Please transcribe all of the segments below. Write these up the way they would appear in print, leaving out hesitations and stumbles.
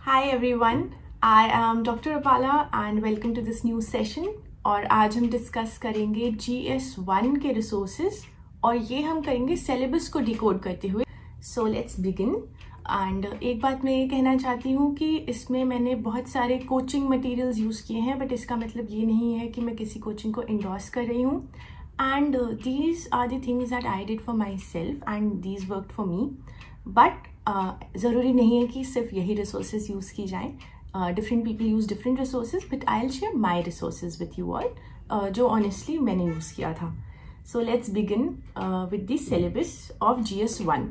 Hi everyone, I am Dr. Apala and welcome to this new session। और आज हम discuss करेंगे GS1 के रिसोर्सेज और ये हम करेंगे सिलेबस को डिकोड करते हुए। So let's begin. एंड एक बात मैं ये कहना चाहती हूँ कि इसमें मैंने बहुत सारे कोचिंग मटेरियल्स यूज़ किए हैं, बट इसका मतलब ये नहीं है कि मैं किसी कोचिंग को इंडोर्स कर रही हूँ। And these are the things that I did for myself and these worked for me. But ज़रूरी नहीं है कि सिर्फ यही रिसोर्सेज यूज़ की जाएँ। Different people use different resources, but I will share my resources with you all, जो honestly मैंने यूज़ किया था। So let's begin with the syllabus of GS1।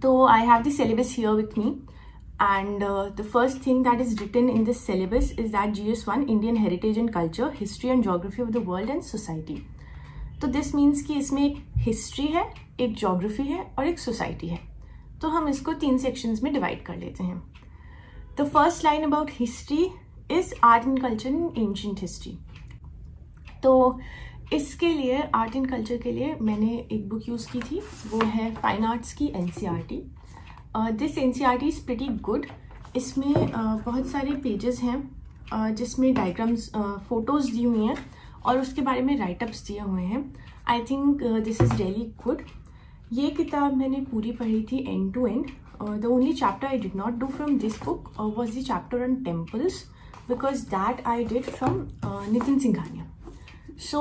So I have the syllabus here with me, and the first thing that is written in this syllabus is that GS1 Indian Heritage and Culture, History and Geography of the World and Society. तो this means कि इसमें एक history है, एक geography है और एक society है। तो हम इसको 3 सेक्शंस में डिवाइड कर लेते हैं। The first line about history is art and culture in ancient history. तो इसके लिए आर्ट एंड कल्चर के लिए मैंने एक बुक यूज़ की थी, वो है फाइन आर्ट्स की NCERT। This NCERT is pretty good. इसमें बहुत सारे पेजेस हैं जिसमें डायग्राम्स, फोटोज़ दी हुई हैं और उसके बारे में राइटअप्स दिए हुए हैं। I think this is really good. ये किताब मैंने पूरी पढ़ी थी end to end. The only chapter I did not do from this book was the chapter on temples, because that I did from Nitin Singhania. So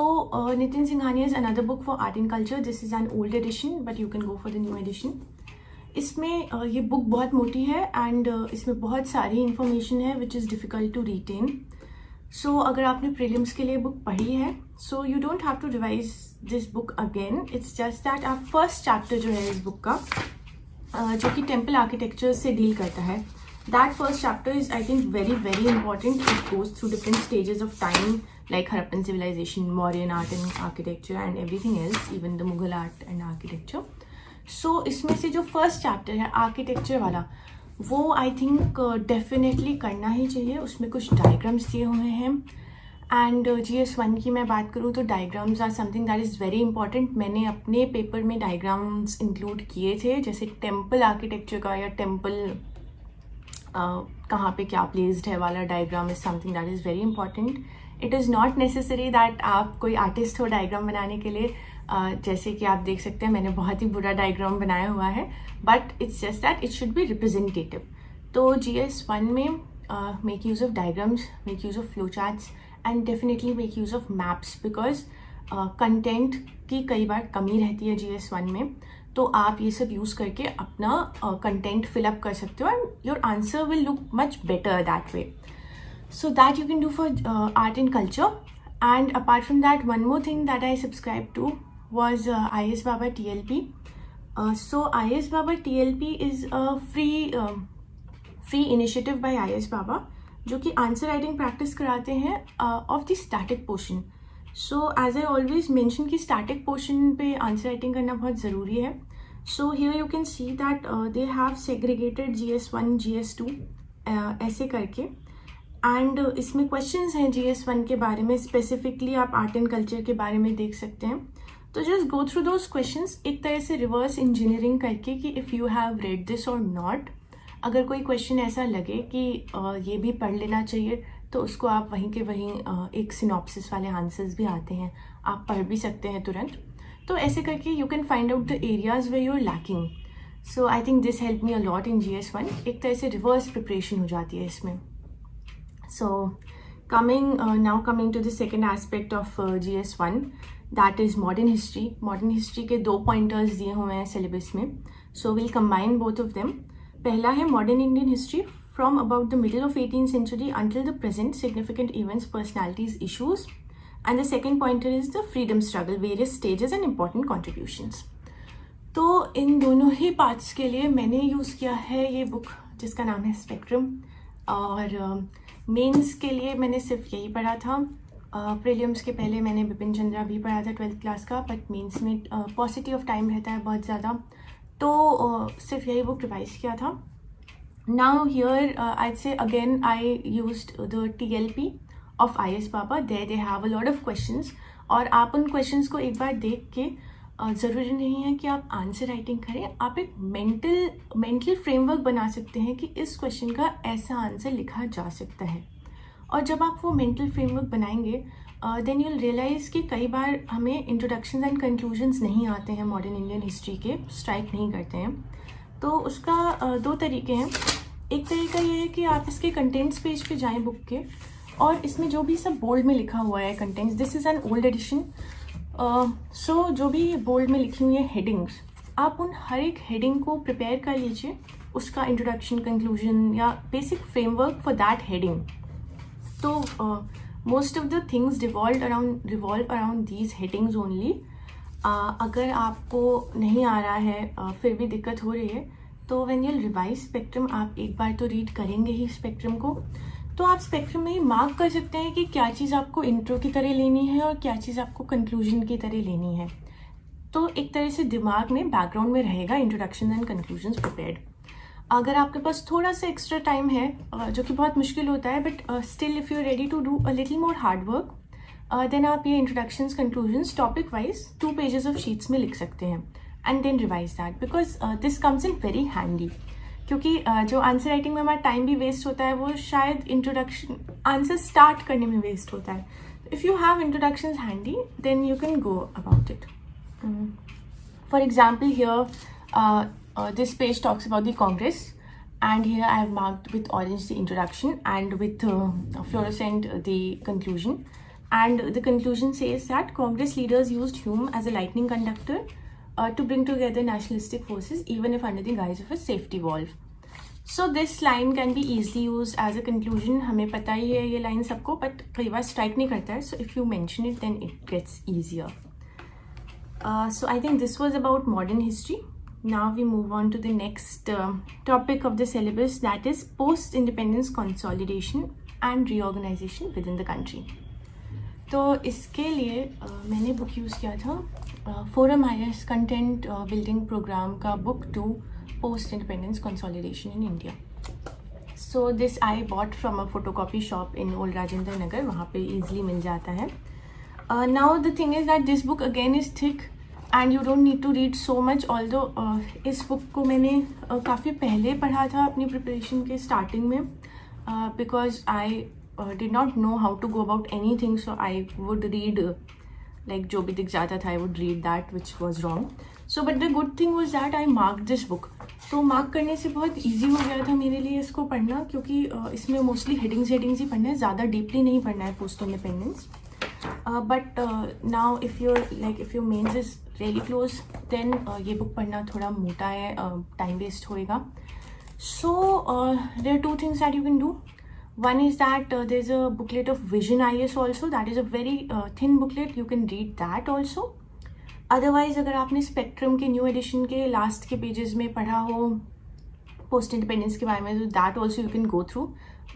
Nitin Singhania is another book for art and culture. This is an old edition, but you can go for the new edition. इसमें ये book बहुत मोटी है and इसमें बहुत सारी information है which is difficult to retain. So अगर आपने प्रीलिम्स के लिए बुक पढ़ी है, so you don't have to revise this book again. It's just that आप फर्स्ट चैप्टर जो है इस बुक का, जो कि टेम्पल आर्किटेक्चर से डील करता है, that first chapter is I think very important. It goes through different stages of time like Harappan civilization, Mauryan art and architecture and everything else, even the Mughal art and architecture. So इसमें से जो first chapter है architecture वाला, वो I think definitely करना ही चाहिए। उसमें कुछ डायग्राम्स दिए हुए हैं एंड GS1 की मैं बात करूँ तो diagrams are something that is very important. मैंने अपने पेपर में डायग्राम्स इंक्लूड किए थे, जैसे टेम्पल आर्किटेक्चर का या टेम्पल कहाँ पे क्या प्लेस्ड है वाला diagram is something that is very important. It is not necessary that आप कोई आर्टिस्ट हो डायग्राम बनाने के लिए। जैसे कि आप देख सकते हैं मैंने बहुत ही बुरा डायग्राम बनाया हुआ है, but it's just that it should be representative. तो GS1 में make use of diagrams, make use of flow charts and definitely make use of maps, because content की कई बार कमी रहती है GS1 में। तो आप ये सब यूज़ करके अपना कंटेंट फिलअप कर सकते हो and your answer will look much better that way. So that you can do for art and culture. And apart from that, one more thing that I subscribe to was IS Baba TLP. So IS Baba TLP is a free initiative by IS Baba, जो कि answer writing practice कराते हैं of the static portion. So as I always mention कि static portion पे answer writing करना बहुत ज़रूरी है। So here you can see that they have segregated GS1 GS2 ऐसे करके, एंड इसमें क्वेश्चंस हैं GS1 के बारे में। स्पेसिफिकली आप आर्ट एंड कल्चर के बारे में देख सकते हैं। तो just go through those questions, एक तरह से रिवर्स इंजीनियरिंग करके कि if you have read this और नॉट, अगर कोई क्वेश्चन ऐसा लगे कि ये भी पढ़ लेना चाहिए, तो उसको आप वहीं के वहीं एक सिनॉप्सिस वाले आंसर्स भी आते हैं, आप पढ़ भी सकते हैं तुरंत। तो ऐसे करके you can find out the areas way you are lacking. So I think this help me a lot in GS1। एक तरह से रिवर्स प्रिपरेशन हो जाती है इसमें। सो now coming to the second aspect of GS1, that is modern history. Modern history के 2 pointers दिए हुए हैं सिलेबस में, so we'll combine both of them. पहला है modern Indian history from about the middle of 18th century until the present, significant events, personalities, issues. And the second pointer is the freedom struggle, various stages and important contributions. तो इन दोनों ही parts के लिए मैंने use किया है ये book जिसका नाम है स्पेक्ट्रम। और मेंस के लिए मैंने सिर्फ यही पढ़ा था। प्रीलिम्स के पहले मैंने बिपिन चंद्रा भी पढ़ा था 12th क्लास का, बट मेंस में पॉसिटी ऑफ टाइम रहता है बहुत ज़्यादा, तो सिर्फ यही बुक रिवाइज किया था। Now here I'd say again I used the TLP of IS Baba. There they have a lot of questions, और आप उन क्वेश्चंस को एक बार देख के ज़रूरी नहीं है कि आप आंसर राइटिंग करें, आप एक मेंटल फ्रेमवर्क बना सकते हैं कि इस क्वेश्चन का ऐसा आंसर लिखा जा सकता है। और जब आप वो मेंटल फ्रेमवर्क बनाएंगे देन यूल रियलाइज़ कि कई बार हमें इंट्रोडक्शन एंड कंक्लूजन्स नहीं आते हैं मॉडर्न इंडियन हिस्ट्री के, स्ट्राइक नहीं करते हैं। तो उसका दो तरीके हैं। एक तरीका ये है कि आप इसके कंटेंट्स पेज पे जाएं बुक के, और इसमें जो भी सब बोल्ड में लिखा हुआ है contents, this is an old edition, so जो भी बोल्ड में लिखी हुई है हेडिंग्स, आप उन हर एक हेडिंग को प्रिपेयर कर लीजिए, उसका इंट्रोडक्शन, कंक्लूजन या basic framework for that heading. तो most of the things revolve around these headings only. अगर आपको नहीं आ रहा है फिर भी दिक्कत हो रही है, तो व्हेन यू रिवाइज स्पेक्ट्रम, आप एक बार तो रीड करेंगे ही स्पेक्ट्रम को, तो आप स्पेक्ट्रम में ही मार्क कर सकते हैं कि क्या चीज़ आपको इंट्रो की तरह लेनी है और क्या चीज़ आपको कंक्लूजन की तरह लेनी है। तो एक तरह से दिमाग में बैकग्राउंड में रहेगा इंट्रोडक्शन एंड कंक्लूजन्स प्रिपेयर्ड। अगर आपके पास थोड़ा सा एक्स्ट्रा टाइम है, जो कि बहुत मुश्किल होता है, but still if you are ready to do a little more hard work, then आप ये introductions conclusions topic wise 2 pages of sheets में लिख सकते हैं and then revise that, because this comes in very handy. क्योंकि जो answer writing में हमारा टाइम भी वेस्ट होता है, वो शायद इंट्रोडक्शन आंसर स्टार्ट करने में वेस्ट होता है। If you have introductions handy then you can go about it. For example here this page talks about the Congress, and here I have marked with orange the introduction and with fluorescent the conclusion. And the conclusion says that Congress leaders used Hume as a lightning conductor to bring together nationalistic forces, even if under the guise of a safety valve. So this line can be easily used as a conclusion. हमें पता ही है ये line सबको, but कई बार strike नहीं करता है. So if you mention it, then it gets easier. So I think this was about modern history. Now we move on to the next topic of the syllabus, that is post-independence consolidation and reorganization within the country. तो इसके लिए मैंने book use किया था forum IS content building program का book 2 post-independence consolidation in India. So this I bought from a photocopy shop in Old Rajendra Nagar, वहाँ पे easily मिल जाता है. Now the thing is that this book again is thick and you don't need to read so much, although इस book को मैंने काफ़ी पहले पढ़ा था अपनी प्रिपरेशन के स्टार्टिंग में, because I did not know how to go about anything, so I would read like जो भी दिख जाता था I would read that which was wrong. So but the good thing was that I marked this book. तो mark करने से बहुत easy हो गया था मेरे लिए इसको पढ़ना, क्योंकि इसमें मोस्टली हेडिंग्स ही पढ़ना है, ज़्यादा डीपली नहीं पढ़ना है post independence. But now if your mains is really close, then ये बुक पढ़ना थोड़ा मोटा है, टाइम वेस्ट होएगा. So there are 2 things that you can do. One is that there's a booklet of Vision IS also. That is a very thin booklet. You can read that also. Otherwise अगर आपने Spectrum के new edition के last के pages में पढ़ा हो post independence के बारे में, तो that also you can go through.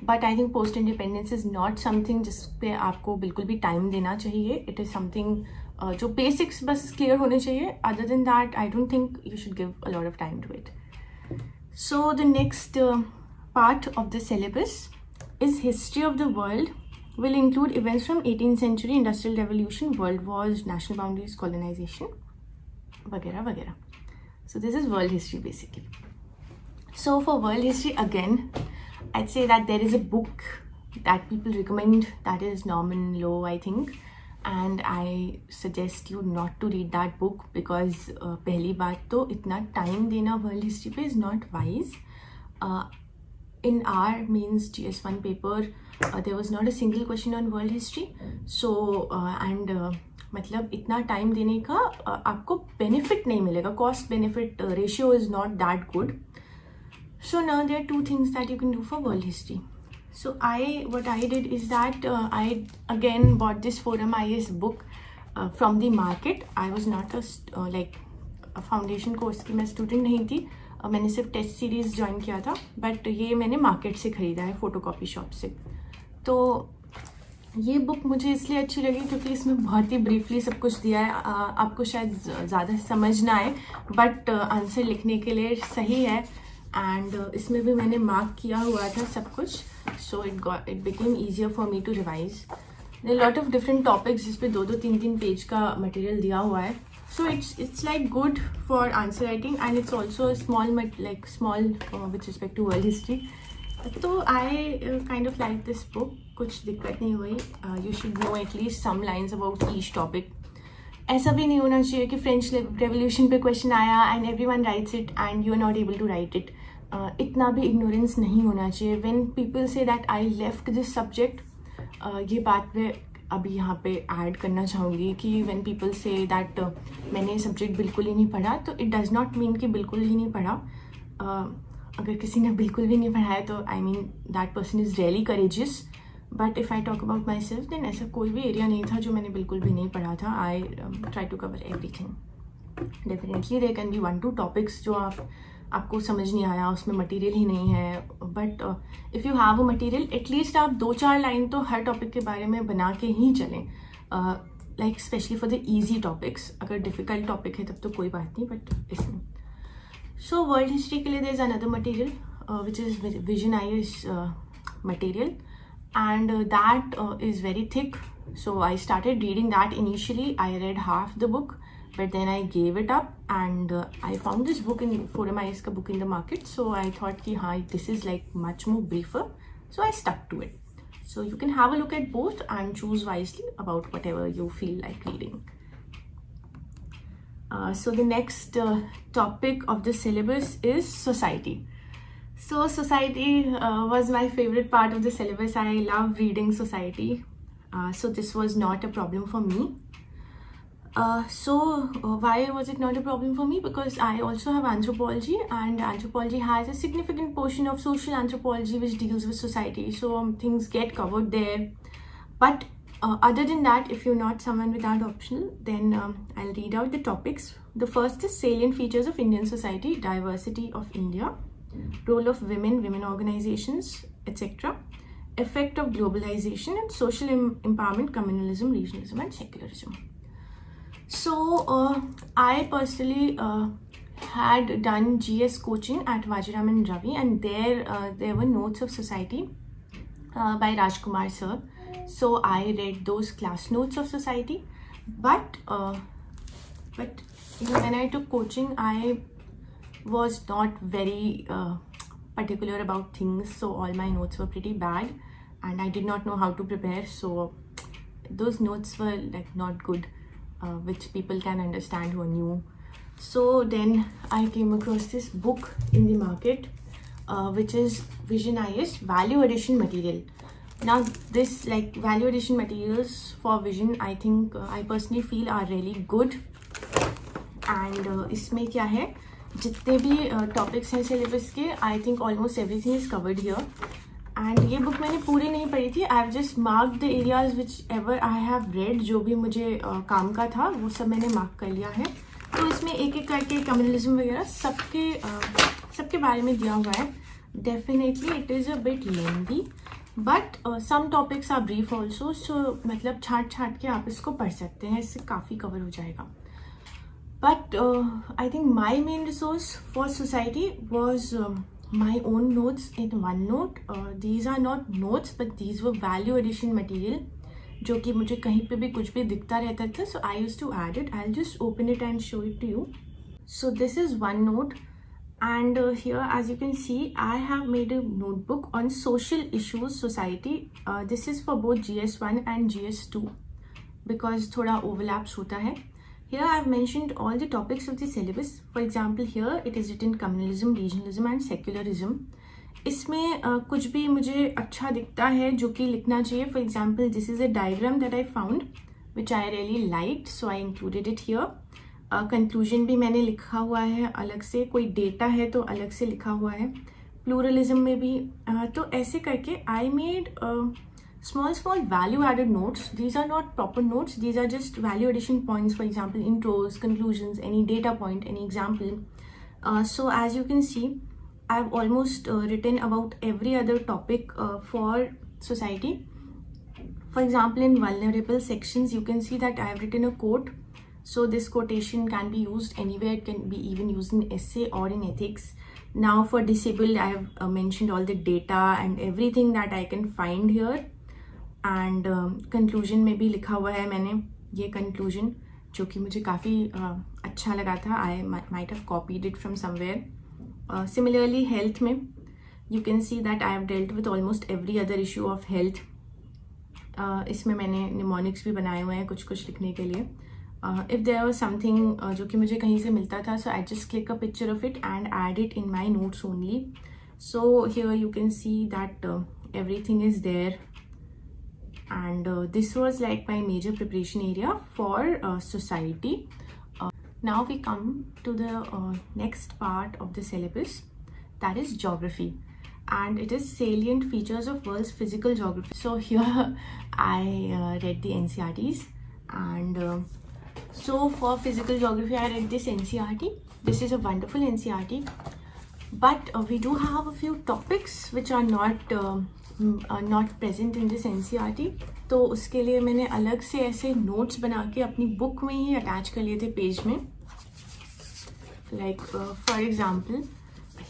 But I think post independence is not something जिस पे आपको बिल्कुल भी टाइम देना चाहिए. इट इज़ समथिंग जो बेसिक्स बस क्लियर होने चाहिए. Other than that I don't think you should give a lot of time to it. So the next part of the syllabus is history of the world. Will include events from 18th century, industrial revolution, world wars, national boundaries, colonization, वगैरह वगैरह. So this is world history basically. So for world history again, I'd say that there is a book that people recommend, that is Norman Low, I think, and I suggest you not to read that book because पहली बात तो इतना time देना world history पे is not wise. In our means GS1 paper, there was not a single question on world history. So मतलब इतना time देने का आपको बेनिफिट नहीं मिलेगा. Cost benefit ratio is not that good. So now there are 2 things that you can do for world history. So what I did is that I again bought this Forum IS book from the market. I was not a foundation course की मैं student नहीं थी. मैंने सिर्फ test series join किया था, but ये मैंने मार्केट से ख़रीदा है, फ़ोटोकॉपी शॉप से. तो ये बुक मुझे इसलिए अच्छी लगी क्योंकि इसमें बहुत ही ब्रीफली सब कुछ दिया है. आपको शायद ज़्यादा समझ ना आए, बट आंसर लिखने के लिए सही है. एंड इसमें भी मैंने मार्क किया हुआ था सब कुछ. So it became easier for me to revise. There lot of different topics जिस पे 2-2, 3-3 पेज का मटेरियल दिया हुआ है. So it's like good for answer writing, and it's also a small with respect to world history. So I kind of like this book. कुछ दिक्कत नहीं हुई. You should know at least some lines about each topic. ऐसा भी नहीं होना चाहिए कि फ्रेंच रेवोल्यूशन पे क्वेश्चन आया and everyone writes it and you are not able to write it. इतना भी इग्नोरेंस नहीं होना चाहिए. When people say that I left this subject, ये बात मैं अभी यहाँ पे ऐड करना चाहूँगी कि व्हेन पीपल से दैट मैंने सब्जेक्ट बिल्कुल ही नहीं पढ़ा, तो इट डज़ नॉट मीन कि बिल्कुल ही नहीं पढ़ा. अगर किसी ने बिल्कुल भी नहीं पढ़ा है तो I mean that person is really courageous. But if I talk about myself, then ऐसा कोई भी एरिया नहीं था जो मैंने बिल्कुल भी नहीं पढ़ा था. I try to cover everything. Definitely there can be 1-2 topics जो आपको समझ नहीं आया, उसमें मटेरियल ही नहीं है. But if you have a material, at least आप 2-4 लाइन तो हर टॉपिक के बारे में बना के ही चलें. Like specially for the easy topics. अगर डिफ़िकल्ट टॉपिक है तब तो कोई बात नहीं, बट इसमें. सो वर्ल्ड हिस्ट्री के लिए there is another material which is Vision IAS material, and that is very thick. So I started reading that initially. I read half the book, but then I gave it up, and I found this book in Forum IS ka book in the market. So I thought ki hi, this is like much more briefer, so I stuck to it. So you can have a look at both and choose wisely about whatever you feel like reading. So the next topic of the syllabus is society. So society was my favorite part of the syllabus. I love reading society. So this was not a problem for me. Why was it not a problem for me? Because I also have anthropology, and anthropology has a significant portion of social anthropology which deals with society. So things get covered there. But other than that, if you're not someone without optional, then I'll read out the topics. The first is salient features of Indian society, diversity of India, role of women, women organizations, etc., effect of globalization, and social empowerment, communalism, regionalism, and secularism. So I personally had done GS coaching at Vajiram and Ravi, and there were notes of society by Rajkumar sir. So I read those class notes of society, but you know, when I took coaching, I was not very particular about things, so all my notes were pretty bad, and I did not know how to prepare. So those notes were like not good, which people can understand who are new. So then I came across this book in the market, which is Vision IS Value Addition Material. Now this like value addition materials for Vision, I think I personally feel are really good. And इसमें क्या है, जितने भी topics हैं syllabus के, I think almost everything is covered here. And ये book मैंने पूरी नहीं पढ़ी थी. I have just mark the areas which ever I have read. जो भी मुझे काम का था वो सब मैंने मार्क कर लिया है. तो इसमें एक एक करके कम्युनलिज्म वगैरह सबके बारे में दिया हुआ है. Definitely it is a bit lengthy, but some topics are brief also. So मतलब छाट के आप इसको पढ़ सकते हैं, इससे काफ़ी कवर हो जाएगा. But I think my main resource for society was my own notes in OneNote. These are not notes, but these were value addition material, जो कि मुझे कहीं पे भी कुछ भी दिखता रहता था. So I used to add it. I'll just open it and show it to you. So this is OneNote, and here as you can see, I have made a notebook on social issues society. This is for both GS1 and GS2 because थोड़ा overlaps होता है. Here I have mentioned all the topics of the syllabus. For example, here it is written communalism, regionalism, and secularism. इसमें कुछ भी मुझे अच्छा दिखता है जो कि लिखना चाहिए. For example, this is a diagram that I found, which I really liked, so I included it here. Conclusion भी मैंने लिखा हुआ है अलग से. कोई data है तो अलग से लिखा हुआ है. Pluralism में भी तो ऐसे करके I made small value added notes. These are not proper notes, these are just value addition points. For example, intros, conclusions, any data point, any example. So as you can see, I've almost written about every other topic for society. For example, in vulnerable sections, you can see that I have written a quote. So this quotation can be used anywhere. It can be even used in essay or in ethics. Now for disabled, I have mentioned all the data and everything that I can find here. And conclusion में भी लिखा हुआ है मैंने ये conclusion. जो कि मुझे काफ़ी अच्छा लगा था. I might have copied it from somewhere. Similarly, health में you can see that I have dealt with almost every other issue of health. इसमें मैंने mnemonics भी बनाए हुए हैं कुछ कुछ लिखने के लिए. If there was something जो कि मुझे कहीं से मिलता था, so I just click a picture of it and add it in my notes only. So here you can see that everything is there, and this was like my major preparation area for society. Now we come to the next part of the syllabus, that is geography, and it is salient features of world's physical geography. So here I read the NCERTs, and so for physical geography I read this NCERT. This is a wonderful NCERT, but we do have a few topics which are not present in this NCERT. तो उसके लिए मैंने अलग से ऐसे notes बना के अपनी बुक में ही अटैच कर लिए थे पेज में. Like for example,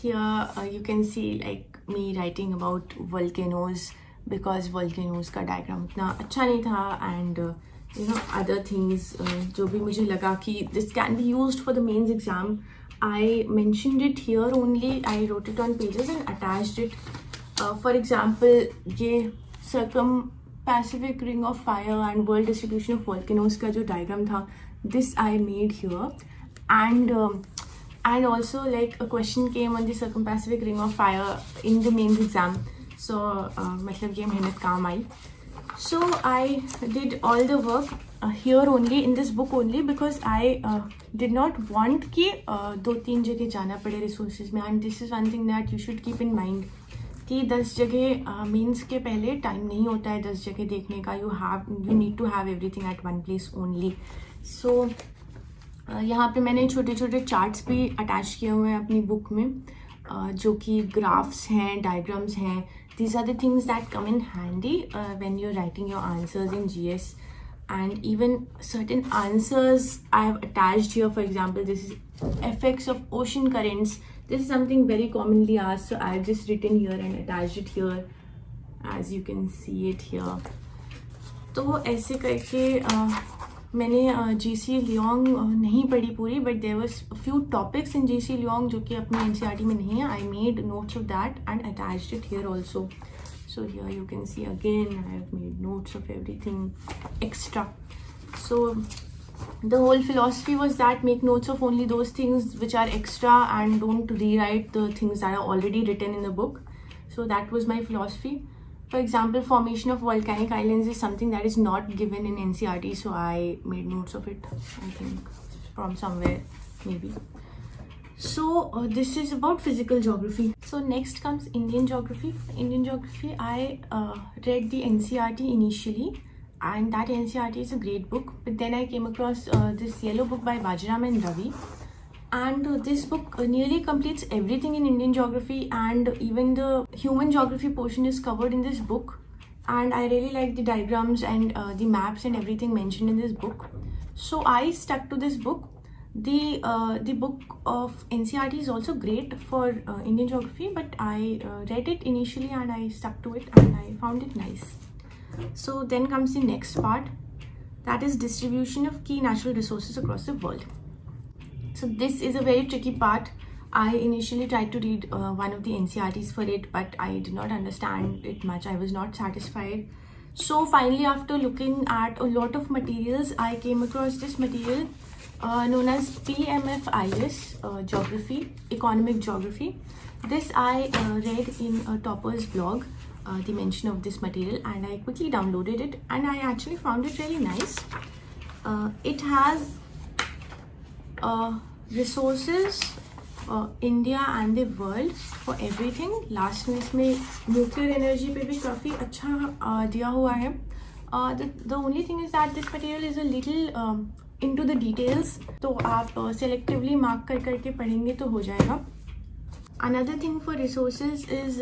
here you can see like me writing about volcanoes, because volcanoes का diagram उतना अच्छा नहीं था, and you know, other things जो भी मुझे लगा कि this can be used for the mains exam. I mentioned it here only. I wrote it on pages and attached it. For example, ये circum-Pacific ring of fire and world distribution of volcanoes का जो diagram था, this I made here, and also like a question came on the circum-Pacific ring of fire in the mains exam. So मतलब ये मेहनत काम आई. So I did all the work here only in this book only, because I did not want कि 2-3 जगह जाना पड़े resources में. And this is one thing that you should keep in mind कि 10 जगह means के पहले time नहीं होता है 10 जगह देखने का. You need to have everything at one place only. So यहाँ पे मैंने छोटे छोटे चार्ट्स भी अटैच किए हुए हैं अपनी बुक में, जो कि ग्राफ्स हैं, डायग्राम्स हैं. These are the things that come in handy when you're writing your answers in GS. And even certain answers I have attached here. For example, this is effects of ocean currents. This is something very commonly asked, so I've just written here and attached it here, as you can see it here. तो ऐसे करके मैंने GC Leong नहीं पढ़ी पूरी, but there was a few topics in GC Leong जो कि अपने NCERT में नहीं है. I made notes of that and attached it here also. So here you can see again I have made notes of everything extra. So the whole philosophy was that make notes of only those things which are extra and don't rewrite the things that are already written in the book. So that was my philosophy. For example, formation of volcanic islands is something that is not given in NCERT, so I made notes of it, I think from somewhere maybe. So this is about physical geography. So next comes Indian geography. Indian geography, I read the NCERT initially, and that NCERT is a great book. But then I came across this yellow book by Bajaram and Ravi, and this book nearly completes everything in Indian geography, and even the human geography portion is covered in this book. And I really like the diagrams and the maps and everything mentioned in this book. So I stuck to this book. The book of NCERT is also great for Indian geography, but I read it initially and I stuck to it and I found it nice. So then comes the next part, that is distribution of key natural resources across the world. So this is a very tricky part. I initially tried to read one of the NCERTs for it, but I did not understand it much. I was not satisfied. So finally, after looking at a lot of materials, I came across this material known as PMFIS Geography, Economic Geography. This I read in a topper's blog, the mention of this material, and I quickly downloaded it, and I actually found it really nice. It has resources, India and the world for everything. Last में इसमें nuclear energy पे भी काफ़ी अच्छा दिया हुआ है. The only thing is that this material is a little into the details, तो आप selectively mark कर करके पढ़ेंगे तो हो जाएगा. Another thing for resources is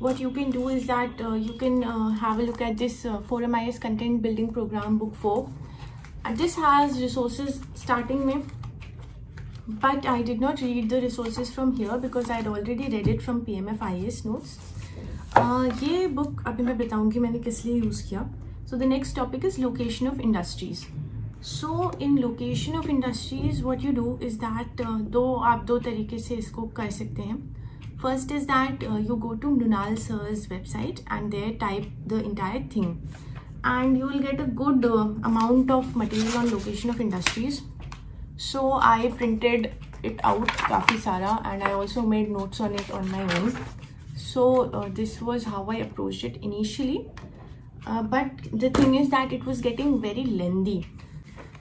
what you can do is that you can have a look at this 4MIS content building program book 4. And this has resources starting में, but I did not read the resources from here because I had already read it from PMFIS notes. ये book अभी मैं बताऊँगी मैंने किस लिए use किया. So the next topic is location of industries. So in location of industries, what you do is that आप दो तरीके से इसको कर सकते हैं. First is that you go to Mrunal sir's website and there type the entire thing, and you will get a good amount of material on location of industries. So I printed it out काफ़ी सारा, and I also made notes on it on my own. So this was how I approached it initially, but the thing is that it was getting very lengthy.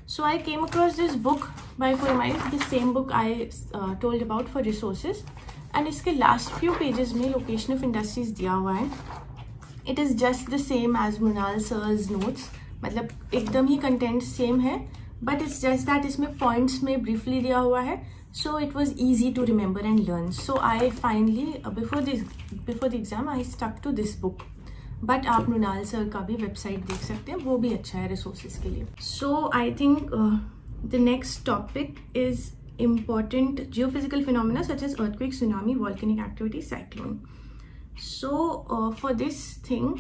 So I came across this book by Kurmai, the same book I told about for resources, and इसके last few pages में location of industries दिया हुआ है. It is just the same as Mrunal sir's notes, मतलब एकदम ही content same है, but it's just that इसमें points में briefly दिया हुआ है, so it was easy to remember and learn. So I finally before the exam I stuck to this book. But आप Mrinal sir का भी वेबसाइट देख सकते हैं, वो भी अच्छा है रिसोर्सेज के लिए. So I think the next topic is important geophysical phenomena such as earthquake, tsunami, volcanic activity, cyclone. So for this thing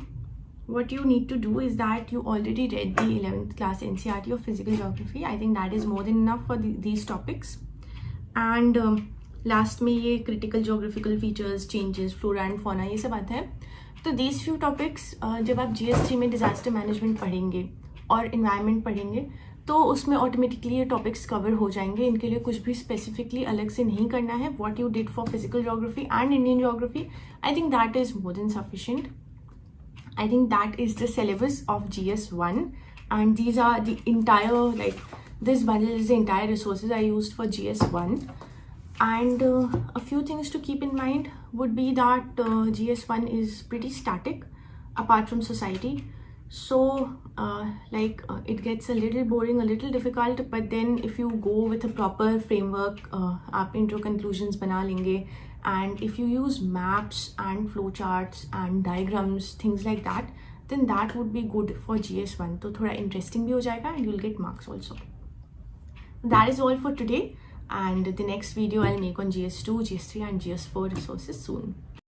what you need to do is that you already read the 11th class NCERT of physical geography. I think that is more than enough for these topics. And last में ये critical geographical features, changes, flora and fauna ये सब आता है. तो these few topics जब आप GS3 में disaster management पढ़ेंगे और environment पढ़ेंगे तो उसमें automatically ये topics cover हो जाएंगे. इनके लिए कुछ भी specifically अलग से नहीं करना है. What you did for physical geography and Indian geography, I think that is more than sufficient. I think that is the syllabus of GS1, and these are the entire, like this bundle is the entire resources I used for GS1. And a few things to keep in mind would be that GS1 is pretty static apart from society. So it gets a little boring, a little difficult, but then if you go with a proper framework, आप intro conclusions बना लेंगे, and if you use maps and flowcharts and diagrams, things like that, then that would be good for GS1. तो थोड़ा interesting भी हो जाएगा and you'll get marks also. That is all for today, and the next video I'll make on GS2, GS3 and GS4 resources soon.